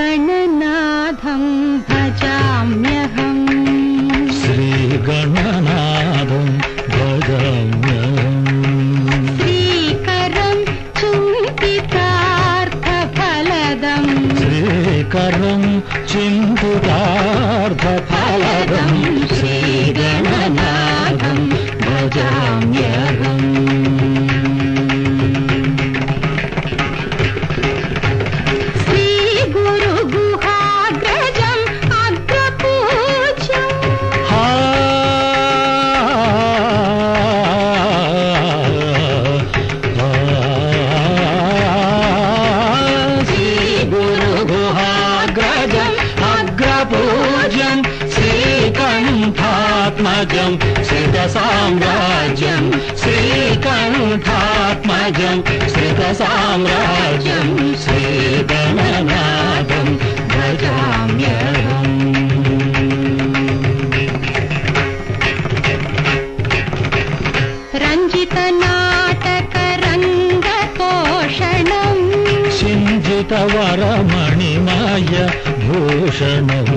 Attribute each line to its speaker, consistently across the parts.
Speaker 1: श्रीगणनाथं भजाम्यहम्
Speaker 2: श्रीगणनाथं भजाम्यहम्
Speaker 1: श्रीकरं चिन्तितार्थफलदम्
Speaker 2: श्रीकरं चिन्तितार्थफलदम् श्रीगणनाथं भजाम्यहम् श्रीकण्ठात्मजं श्रितसाम्राज्यं श्रीकण्ठात्मजं श्रितसाम्राज्यं श्रीगणनाथं भजाम्यहम्
Speaker 1: रञ्जितनाटकरङ्गतोषणम्
Speaker 2: सिञ्जितवरमणिमय भूषणम्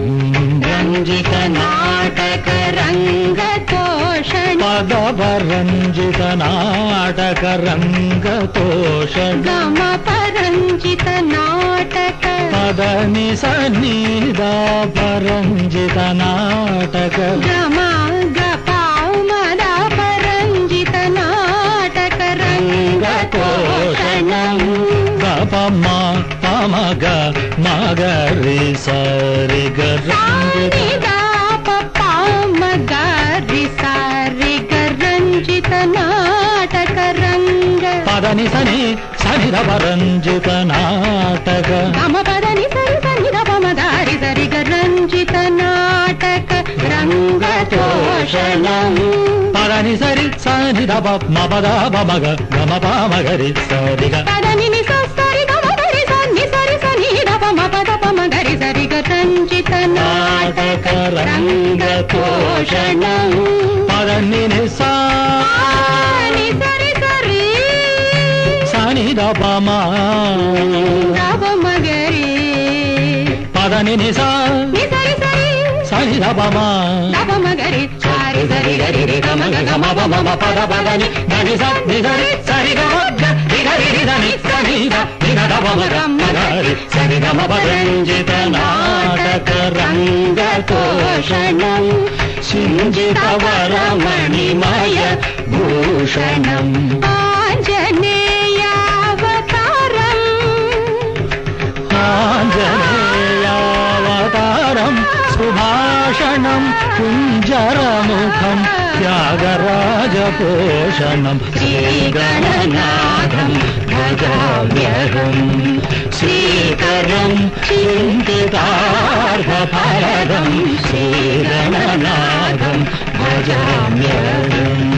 Speaker 1: रञ्जितनाटकरङ्गतोषणम्
Speaker 2: पदवरञ्जितनाटकरङ्गतोषणम्
Speaker 1: गमपरञ्जितनाटक
Speaker 2: पदनिसन्निधा परञ्जितनाटक
Speaker 1: गमपरञ्जितनाटकरङ्गतोषणम्
Speaker 2: गपमा पमग मगरि सरि
Speaker 1: रञ्जितनाटकरङ्ग
Speaker 2: पदनि सनि सनिधपरञ्जितनाटक
Speaker 1: गमपदनि सरि सनिधपमगारि सरि रञ्जितनाटक रङ्गतोषणम्
Speaker 2: पदनि सरि सनिधप मपद पमग गमपमगरि सरि
Speaker 1: पदनि सरि गमगरि सनि सरि सनिधपमपदपमगरि सरि रञ्जितनाटक रङ्गतोषणम्
Speaker 2: पदनि निधपमा पदनि निसा सनिधपमा
Speaker 1: नवमगरि सारि सरि गरि रि गम गम पम पद पदनि धनि सनि सरि सरि गम गरि रि धनि सनिध निधपम गरि सरि गम रञ्जितनाटक रङ्गतोषणम् सिञ्जितवरमणिमय भूषणम् आञ्जनेयावतारं सुभाषणं कुञ्जरमुखं त्यागराजपोषणं श्रीगणनाथं भजाम्यहम् श्रीकरं चिन्तितार्थफलदं श्रीगणनाथं भजाम्यहम्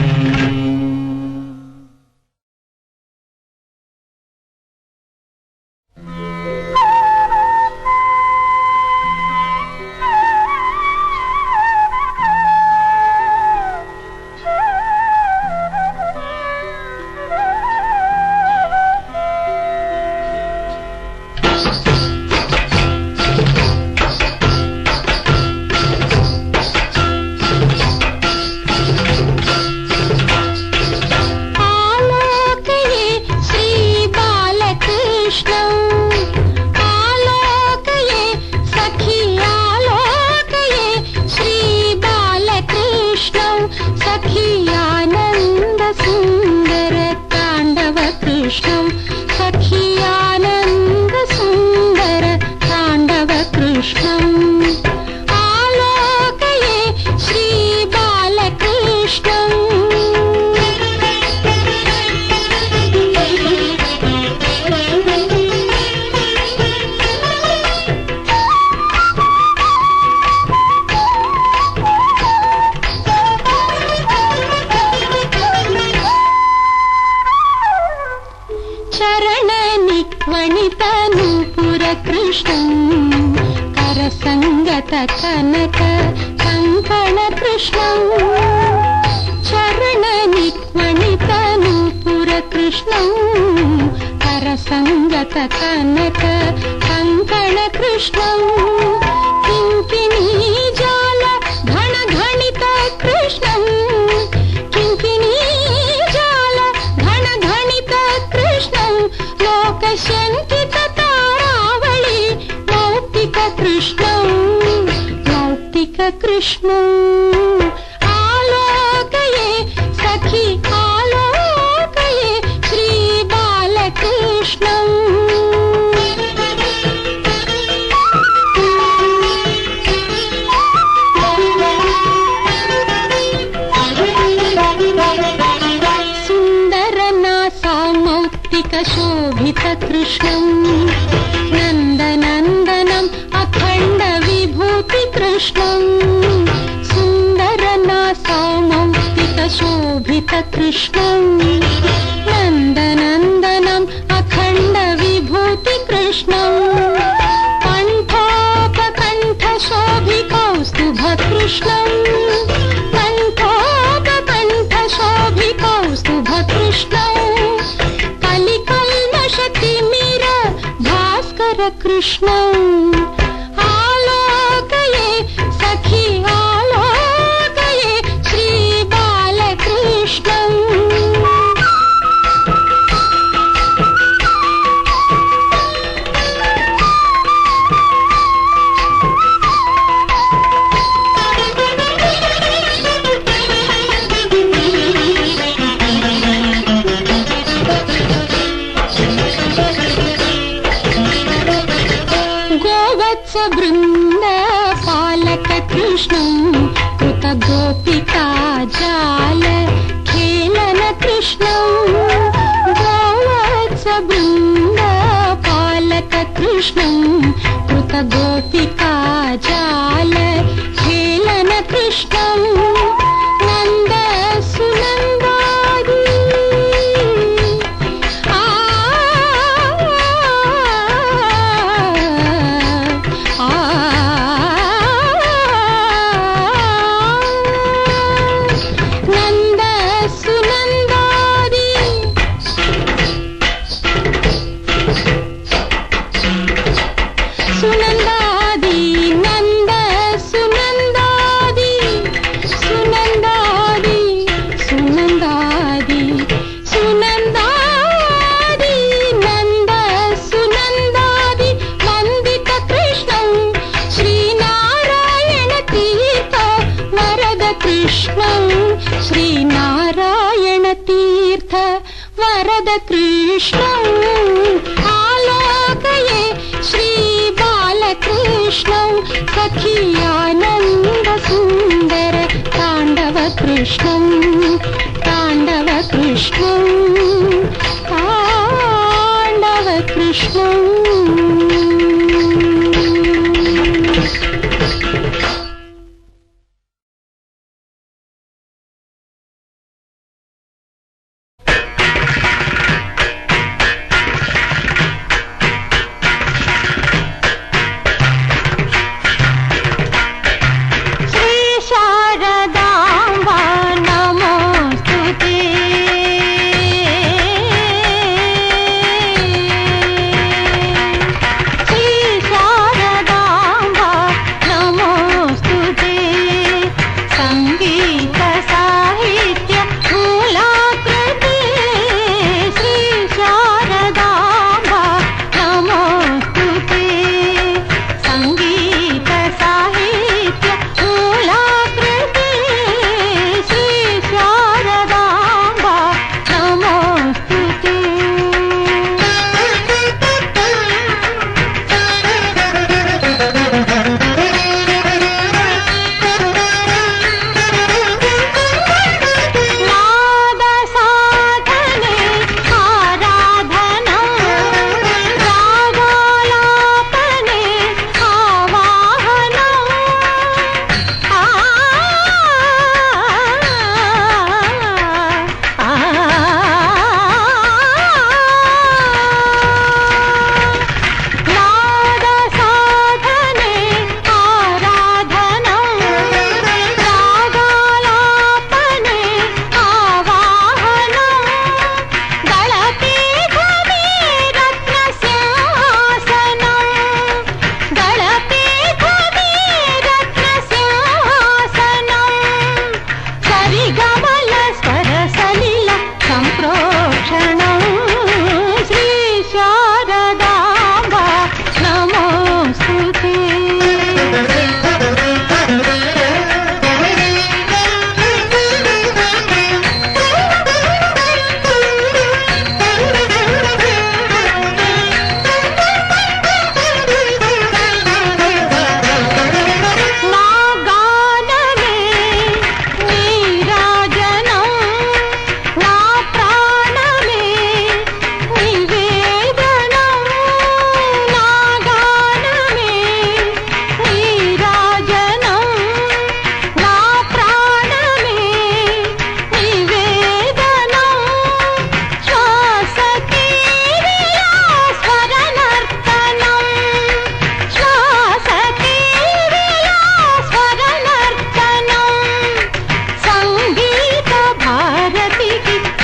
Speaker 3: कनक कङ्कण कृष्णं चरणनिक्वणितनूपुर कृष्णं करसङ्गत कनक कङ्कण कृष्णं किङ्किणी जाल घन घणित कृष्णं किङ्किणी जाल घन घणित कृष्णं लोकशङ्कित तारावळि मौक्तिक कृष्णं मौक्तिक कृष्णं आलोकये सखी आलोकये श्री बालकृष्णं सुन्दरनासा मौक्तिक शोभित कृष्णं नन्दनन्दनम् अखण्ड विभूति कृष्णं सुन्दरनासा मौक्तिक शोभित कृष्णं नन्दनन्दनम् अखण्ड विभूति कृष्णं कण्ठोपकण्ठ शोभिकौस्तुभ कृष्णं कण्ठोपकण्ठ शोभिकौस्तुभ कृष्णं कलिकल्मषतिमिर भास्कर कृष्णं आलोकये सखी आलोकये श्री बालकृष्णं गोवत्स वृन्द पालक कृष्णं कृत गोपिका जाल खेलन कृष्णं गोवत्स वृन्द पालक कृष्णं कृत गोपिका जाल खेलन कृष्णं नन्द सुनन्दादि नन्द सुनन्दादि सुनन्दादि नन्द सुनन्दादि सुनन्दादि सुनन्दादि सुनन्दादि नन्द सुनन्दादि वन्दित कृष्णं श्रीनारायण तीर्थ वरद कृष्णं श्रीनारायण तीर्थ वरद कृष्णं आलोकये श्री बालकृष्णं सखी आनन्द सुन्दर ताण्डव कृष्णं ताण्डव कृष्णं ताण्डव कृष्णं श्री शारदाम्बा नमोस्तुते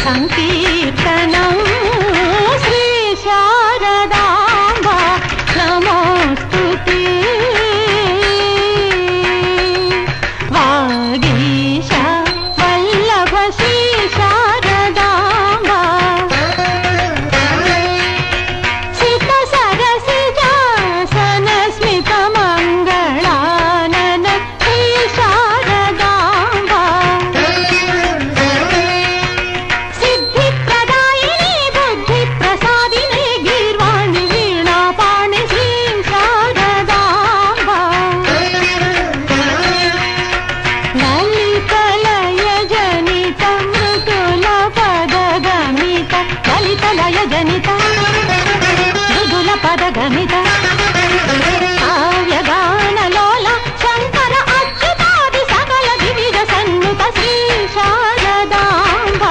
Speaker 3: సంకీర్తనం శ్రీ శారదాంబ నమోస్తుతే వాగీశ వల్లభ శ్రీ శారదాంబ సిత సరసిజాసన స్మిత మంగళానన శ్రీ శారదాంబ సిద్ధి ప్రదాయిని బుద్ధి ప్రసాదిని గీర్వాణి వీణాపాణి శ్రీ శారదాంబ లలితలయ జనిత మృదుల పదగమిత లలితలయ జనిత మృదుల పదగమిత కావ్యగానలోల శంకర అచ్యుతాది సకల దివిజ సన్నుత శ్రీ శారదాంబ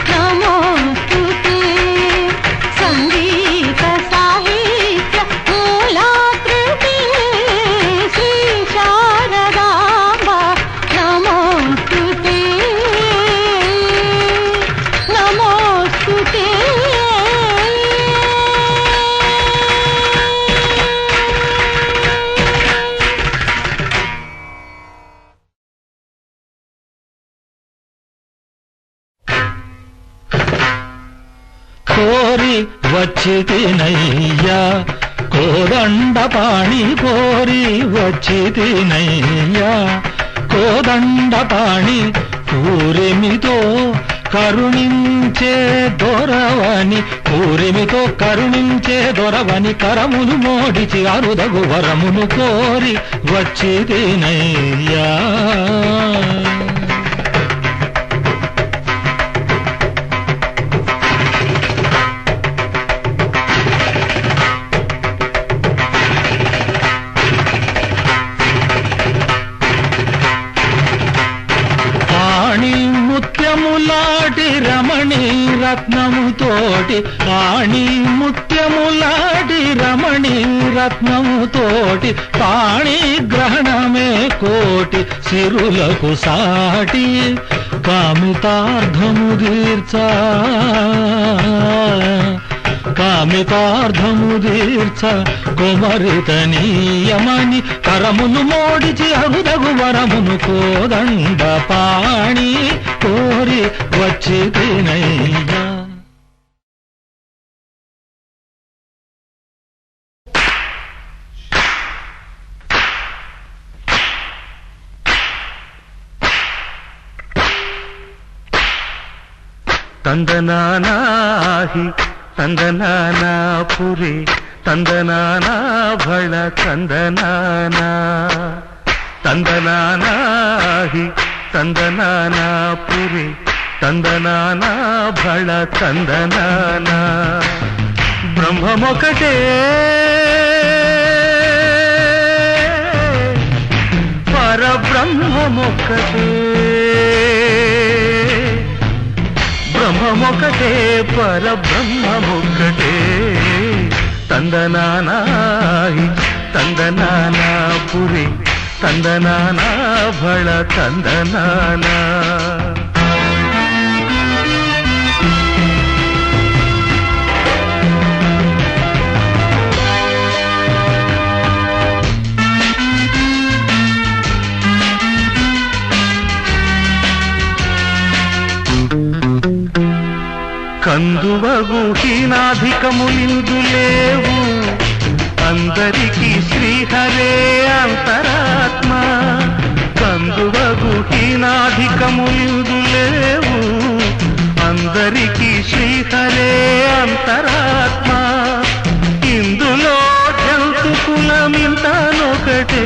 Speaker 3: నమోస్తుతే సంగీత సాహిత్య మూలాకృతి శ్రీ శారదాంబ నమోస్తుతే నమోస్తుతే
Speaker 2: కోరి వచ్చితినయ్యా కోదండపాణి కోరి వచ్చితినయ్యా కోదండపాణి కూరిమితో కరుణించే దొరవని కూరిమితో కరుణించే దొరవని కరమును మోడిచి అరుదగు వరమును కోరి వచ్చితినయ్యా పాణి ముత్యములాటి రమణి రత్నముతోటి పాణి ముత్యములాటి రమణి రత్నముతోటి పాణి గ్రహణమే కోటి సిరులకు సాటి కామితార్థము తీర్చా కామితార్థము తీర్చ కుమరితనీయమని కరమును మోడిచి అరుదగు వరమును కోదండ పాణి కోరి వచ్చితినయ్యా
Speaker 1: ತಂದನಾನಾಹಿ ತಂದನಾನಾ ಪುರಿ ತಂದನಾನಾ ಭಳ ತಂದನಾನಾ ತಂದನಾನಾಹಿ ತಂದನಾನಾ ಪುರಿ ತಂದನಾನಾ ಭಳ ತಂದನಾನಾ ಬ್ರಹ್ಮಮೊಕಟೇ పరబ్రహ్మమొక్కటే బ్రహ్మమొక్కటే పరబ్రహ్మమొక్కటే తందనానాహి తందనానా పురి తందనానా భళ తందనానా కందువగు హీనాధికములిందు లేవు అందరికీ శ్రీహరే అంతరాత్మ కందువగు హీనాధికములిందు లేవు అందరికీ శ్రీహరే అంతరాత్మ ఇందులో జంతు కులమింతనొకటే